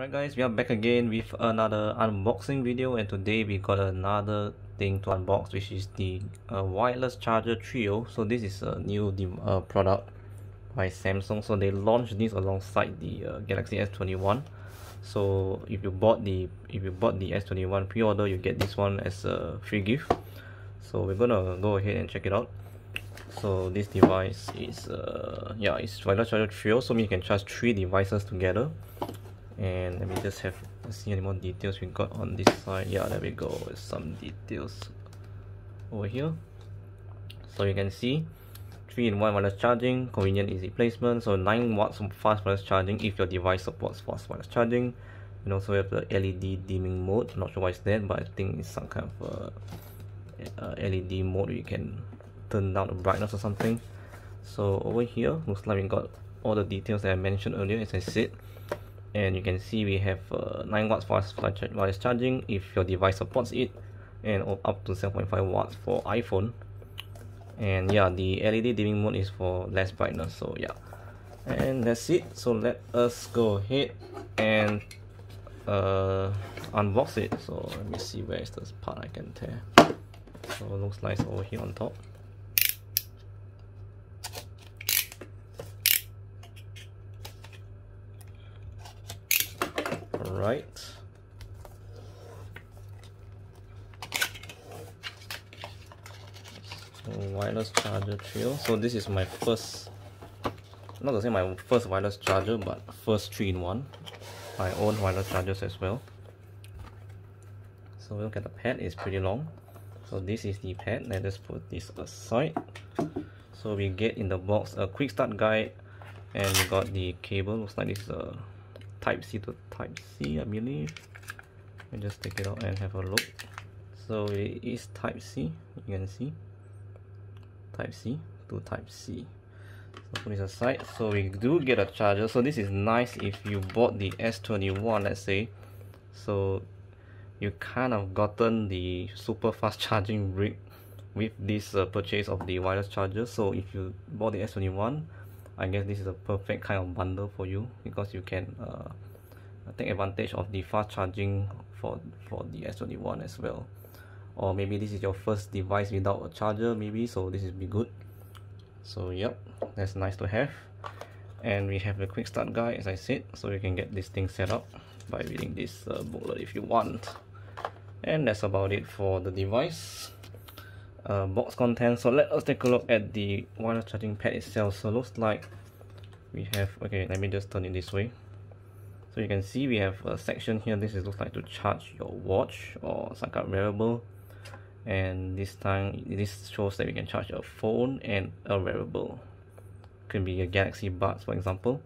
Alright guys, we are back again with another unboxing video, and today we got another thing to unbox, which is the wireless charger trio. So this is a new product by Samsung. So they launched this alongside the Galaxy S21. So if you bought the S21 pre-order, you get this one as a free gift. So we're gonna go ahead and check it out. So this device is it's wireless charger trio, so you can charge 3 devices together. And let me just see any more details we got on this side. Yeah, there we go. Some details over here. So you can see 3-in-1 wireless charging, convenient easy placement. So 9 watts of fast wireless charging if your device supports fast wireless charging. And also we have the LED dimming mode. I'm not sure why it's that, but I think it's some kind of LED mode where you can turn down the brightness or something. So over here looks like we got all the details that I mentioned earlier, as I said. And you can see we have 9 watts fast wireless charging if your device supports it, and up to 7.5 watts for iPhone. And yeah, the LED dimming mode is for less brightness. So yeah, and that's it. So let us go ahead and unbox it. So let me see, where is this part I can tear. So it looks like it's over here on top. Right, so wireless charger trio. So this is my first, not to say my first wireless charger, but first 3-in-1. I own wireless chargers as well. So look at the pad, it's pretty long. So this is the pad. Let us put this aside. So we get in the box a quick start guide, and we got the cable. Looks like this is a Type C to Type C, I believe. Let me just take it out and have a look. So it is Type C, you can see. Type C to Type C. So put this aside. So we do get a charger. So this is nice if you bought the S21, let's say. So you kind of gotten the super fast charging brick with this purchase of the wireless charger. So if you bought the S21, I guess this is a perfect kind of bundle for you, because you can take advantage of the fast charging for the S21 as well. Or maybe this is your first device without a charger, maybe, so this will be good. So yep, that's nice to have. And we have the quick start guide, as I said, so you can get this thing set up by reading this booklet if you want. And that's about it for the device. Box content. So let us take a look at the wireless charging pad itself. So looks like we have, okay, let me just turn it this way. So you can see we have a section here. This looks like to charge your watch or some kind of wearable, and this time this shows that we can charge a phone and a wearable. Could be a Galaxy Buds, for example.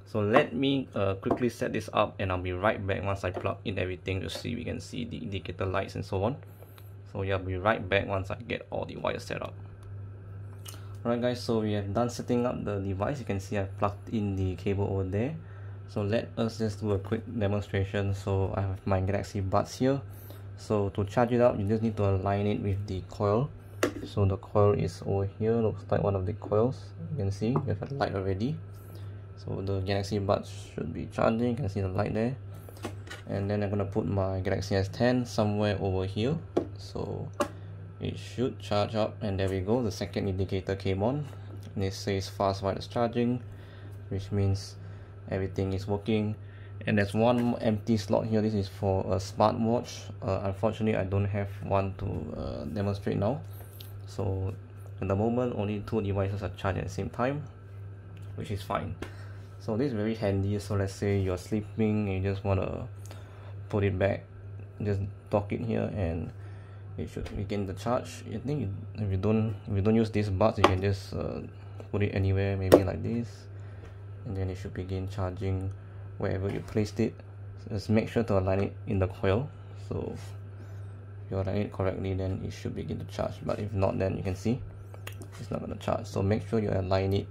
So let me quickly set this up, and I'll be right back once I plug in everything to see we can see the indicator lights and so on. So yeah, I'll be right back once I get all the wires set up. Alright guys, so we have done setting up the device. You can see I've plugged in the cable over there. So let us just do a quick demonstration. So I have my Galaxy Buds here. So to charge it up, you just need to align it with the coil. So the coil is over here, looks like one of the coils. You can see we have a light already. So the Galaxy Buds should be charging. You can see the light there. And then I'm gonna put my Galaxy S10 somewhere over here. So it should charge up, and there we go, the second indicator came on, and it says fast wireless charging, which means everything is working. And there's one empty slot here. This is for a smartwatch. Unfortunately, I don't have one to demonstrate now. So at the moment only 2 devices are charged at the same time, which is fine. So this is very handy. So let's say you're sleeping and you just want to put it back, just dock it here, and it should begin the charge. I think if you don't use these buds, you can just put it anywhere, maybe like this, and then it should begin charging wherever you placed it. So just make sure to align it in the coil. So if you align it correctly, then it should begin to charge. But if not, then you can see it's not going to charge. So make sure you align it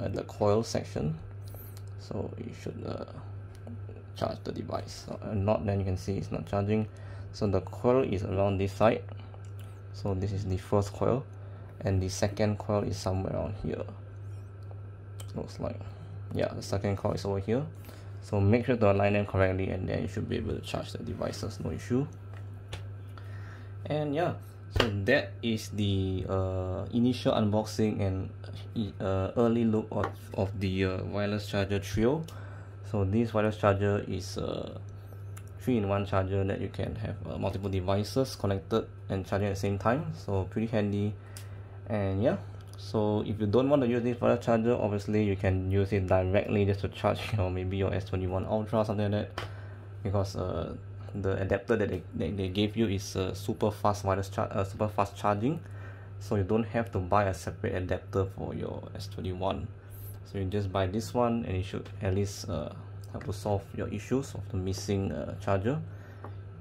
at the coil section, so it should charge the device. And not, then you can see it's not charging. So the coil is around this side. So this is the first coil, and the second coil is somewhere around here. Looks like, yeah, the second coil is over here. So make sure to align them correctly, and then you should be able to charge the devices, no issue. And yeah, so that is the initial unboxing and early look of the wireless charger trio. So this wireless charger is a 3-in-1 charger that you can have multiple devices connected and charging at the same time, so pretty handy. And yeah, so if you don't want to use this wireless charger, obviously you can use it directly just to charge maybe your S21 Ultra, something like that, because the adapter that they gave you is super fast super fast charging, so you don't have to buy a separate adapter for your S21. So you just buy this one, and it should at least help to solve your issues of the missing charger.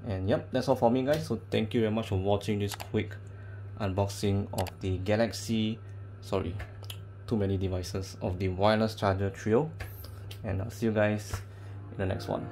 And yep, that's all for me, guys. So thank you very much for watching this quick unboxing of the Galaxy, sorry, too many devices, of the wireless charger trio, and I'll see you guys in the next one.